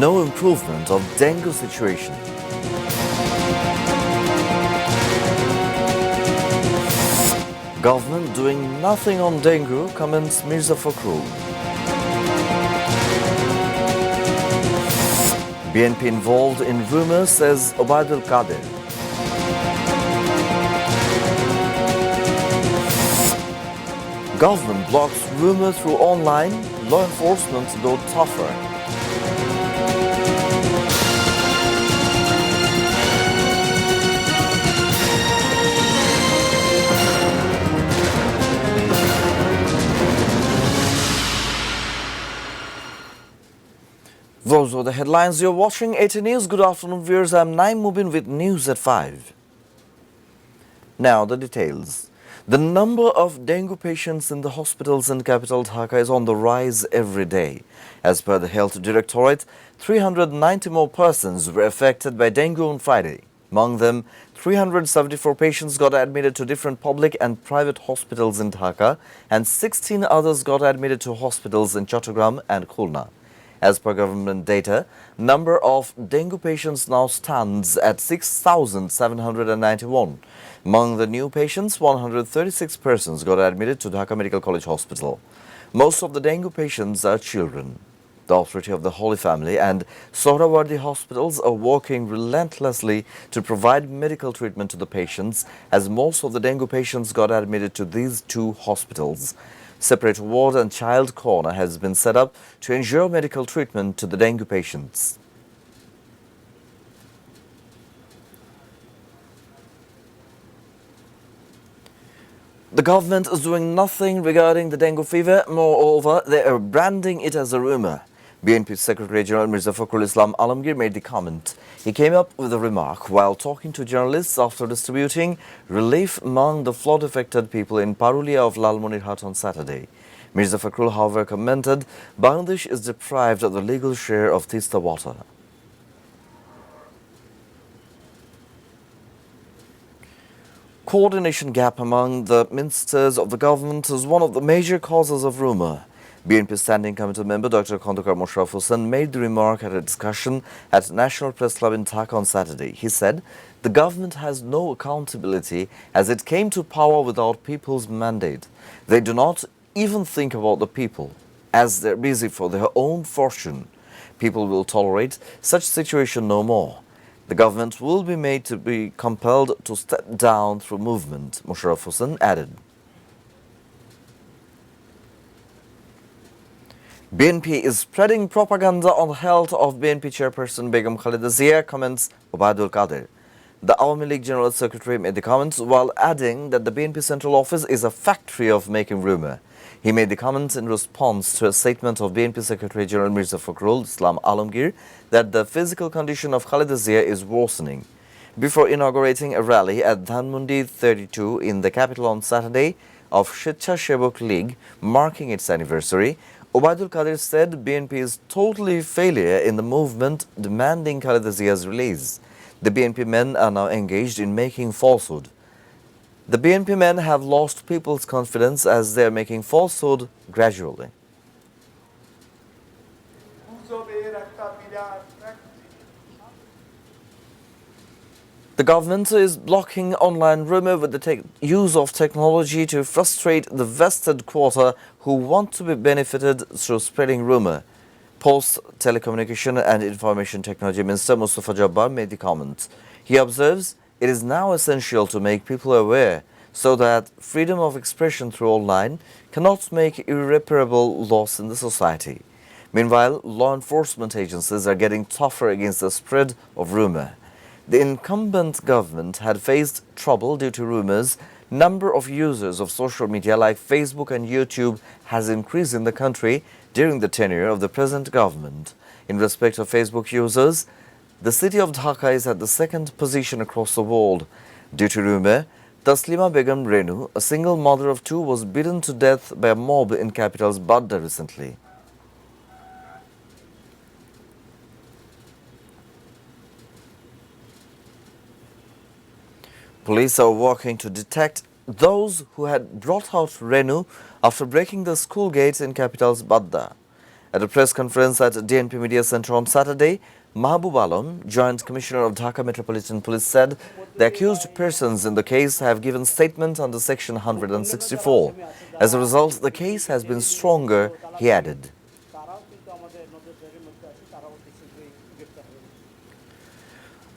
no improvement of dengue situation. Government doing nothing on dengue, comments Mirza Fakhrul. BNP involved in rumors, says Obaidul Qadir. Government blocks rumor through online, law enforcement go tougher. Those are the headlines you're watching. 18 News. Good afternoon, viewers. I'm Naim Mubin with news at 5. Now the details. The number of dengue patients in the hospitals in capital Dhaka is on the rise every day. As per the Health Directorate, 390 more persons were affected by dengue on Friday. Among them, 374 patients got admitted to different public and private hospitals in Dhaka, and 16 others got admitted to hospitals in Chattogram and Khulna. As per government data, number of dengue patients now stands at 6,791. Among the new patients, 136 persons got admitted to Dhaka Medical College Hospital. Most of the dengue patients are children. The Authority of the Holy Family and Sohrawardi hospitals are working relentlessly to provide medical treatment to the patients, as most of the dengue patients got admitted to these two hospitals. Separate ward and child corner has been set up to ensure medical treatment to the dengue patients. The government is doing nothing regarding the dengue fever. Moreover, they are branding it as a rumor. BNP Secretary General Mirza Fakhrul Islam Alamgir made the comment. He came up with a remark while talking to journalists after distributing relief among the flood-affected people in Parulia of Lalmonirhat on Saturday. Mirza Fakhrul, however, commented, Bangladesh is deprived of the legal share of Tista water. Coordination gap among the ministers of the government is one of the major causes of rumor. BNP Standing Committee member Dr. Khandakar Musharraf Hossain made the remark at a discussion at National Press Club in Dhaka on Saturday. He said, the government has no accountability as it came to power without people's mandate. They do not even think about the people, as they're busy for their own fortune. People will tolerate such situation no more. The government will be made to be compelled to step down through movement, Musharraf Hossain added. BNP is spreading propaganda on the health of BNP chairperson Begum Khaleda Zia, comments Obaidul Qadir. The Awami League General Secretary made the comments while adding that the BNP Central Office is a factory of making rumor. He made the comments in response to a statement of BNP Secretary General Mirza Fakhrul Islam Alamgir that the physical condition of Khaleda Zia is worsening. Before inaugurating a rally at Dhanmundi 32 in the capital on Saturday of Shebok League, marking its anniversary, Obaidul Qadir said BNP is totally failure in the movement demanding Khaleda Zia's release. The BNP men are now engaged in making falsehood. The BNP men have lost people's confidence as they are making falsehood gradually. The government is blocking online rumor with the use of technology to frustrate the vested quarter who want to be benefited through spreading rumor. Post Telecommunication and Information Technology Minister Mustafa Jabbar made the comment. He observes it is now essential to make people aware so that freedom of expression through online cannot make irreparable loss in the society. Meanwhile, law enforcement agencies are getting tougher against the spread of rumor. The incumbent government had faced trouble due to rumors. Number of users of social media like Facebook and YouTube has increased in the country during the tenure of the present government. In respect of Facebook users, the city of Dhaka is at the second position across the world. Due to rumor, Taslima Begum Renu, a single mother of two, was beaten to death by a mob in capital's Badda recently. Police are working to detect those who had brought out Renu after breaking the school gates in capital's Badda. At a press conference at DNP Media Center on Saturday, Mahbub Alam, Joint Commissioner of Dhaka Metropolitan Police, said the accused persons in the case have given statement under Section 164. As a result, the case has been stronger, he added.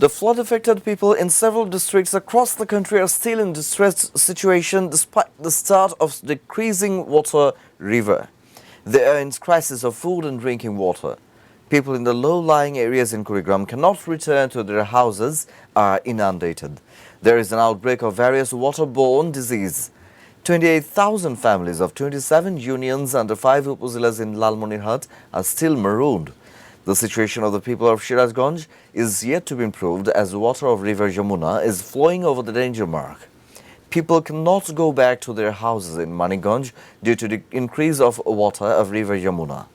The flood-affected people in several districts across the country are still in distressed situation despite the start of decreasing water river. They are in crisis of food and drinking water. People in the low-lying areas in Kurigram cannot return to their houses, are inundated. There is an outbreak of various waterborne disease. 28,000 families of 27 unions under 5 upazilas in Lalmonirhat are still marooned. The situation of the people of Shirazganj is yet to be improved as water of river Yamuna is flowing over the danger mark. People cannot go back to their houses in Maniganj due to the increase of water of river Yamuna.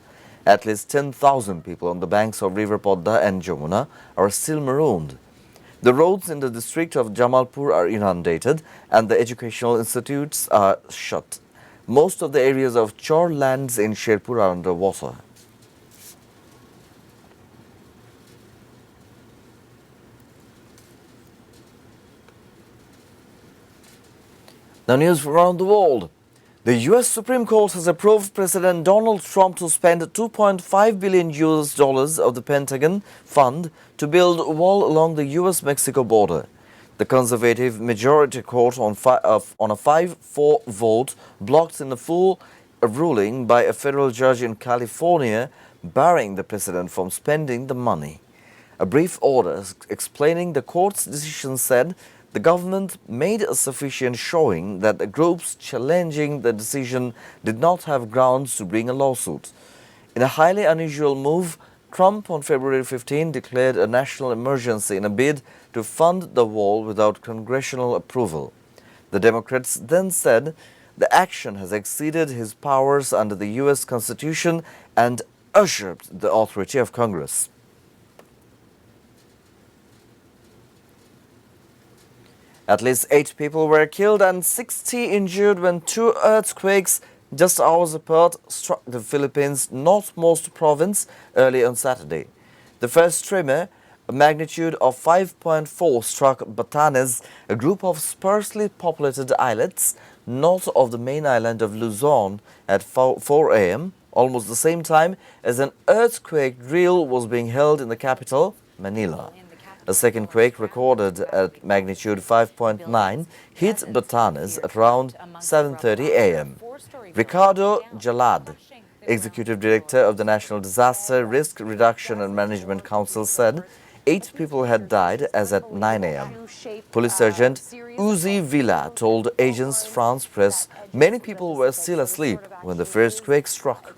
At least 10,000 people on the banks of river Podda and Yamuna are still marooned. The roads in the district of Jamalpur are inundated and the educational institutes are shut. Most of the areas of Chor lands in Sherpur are under water. Now news from around the world. The U.S. Supreme Court has approved President Donald Trump to spend $2.5 billion of the Pentagon fund to build a wall along the U.S.-Mexico border. The conservative majority court on a 5-4 vote blocked in a full ruling by a federal judge in California, barring the president from spending the money. A brief order explaining the court's decision said the government made a sufficient showing that the groups challenging the decision did not have grounds to bring a lawsuit. In a highly unusual move, Trump on February 15 declared a national emergency in a bid to fund the wall without congressional approval. The Democrats then said the action has exceeded his powers under the U.S. Constitution and usurped the authority of Congress. At least 8 people were killed and 60 injured when 2 earthquakes just hours apart struck the Philippines' northmost province early on Saturday. The first tremor, a magnitude of 5.4, struck Batanes, a group of sparsely populated islets north of the main island of Luzon at 4 a.m., almost the same time as an earthquake drill was being held in the capital, Manila. A second quake recorded at magnitude 5.9 hit Batanes at around 7:30 a.m. Ricardo Jalad, Executive Director of the National Disaster Risk Reduction and Management Council, said 8 people had died as at 9 a.m. Police Sergeant Uzi Villa told Agence France Presse many people were still asleep when the first quake struck.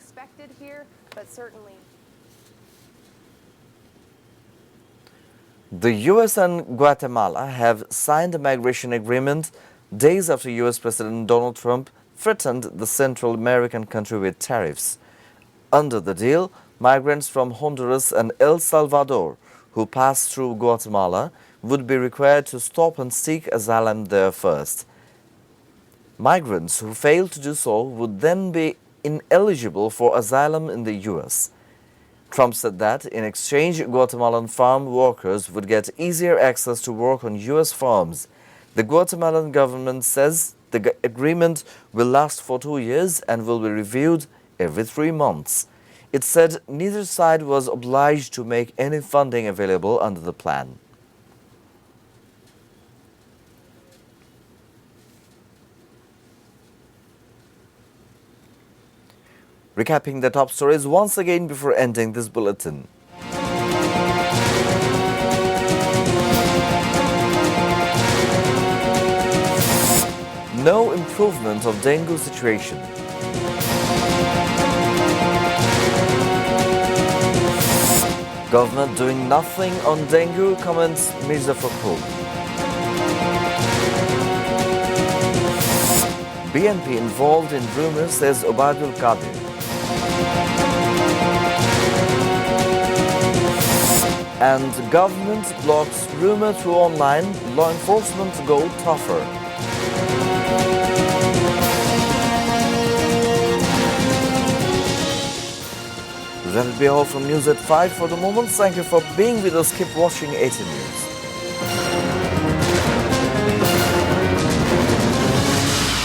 The U.S. and Guatemala have signed a migration agreement days after U.S. President Donald Trump threatened the Central American country with tariffs. Under the deal, migrants from Honduras and El Salvador who pass through Guatemala would be required to stop and seek asylum there first. Migrants who fail to do so would then be ineligible for asylum in the U.S. Trump said that, in exchange, Guatemalan farm workers would get easier access to work on U.S. farms. The Guatemalan government says the agreement will last for 2 years and will be reviewed every 3 months. It said neither side was obliged to make any funding available under the plan. Recapping the top stories once again before ending this bulletin. No improvement of dengue situation. Government doing nothing on dengue, comments Mirza Fakhrul. BNP involved in rumors, says Obaidul Qadir. And government blocks rumor through online, law enforcement go tougher. be all from News at 5 for the moment. Thank you for being with us. Keep watching 18 News.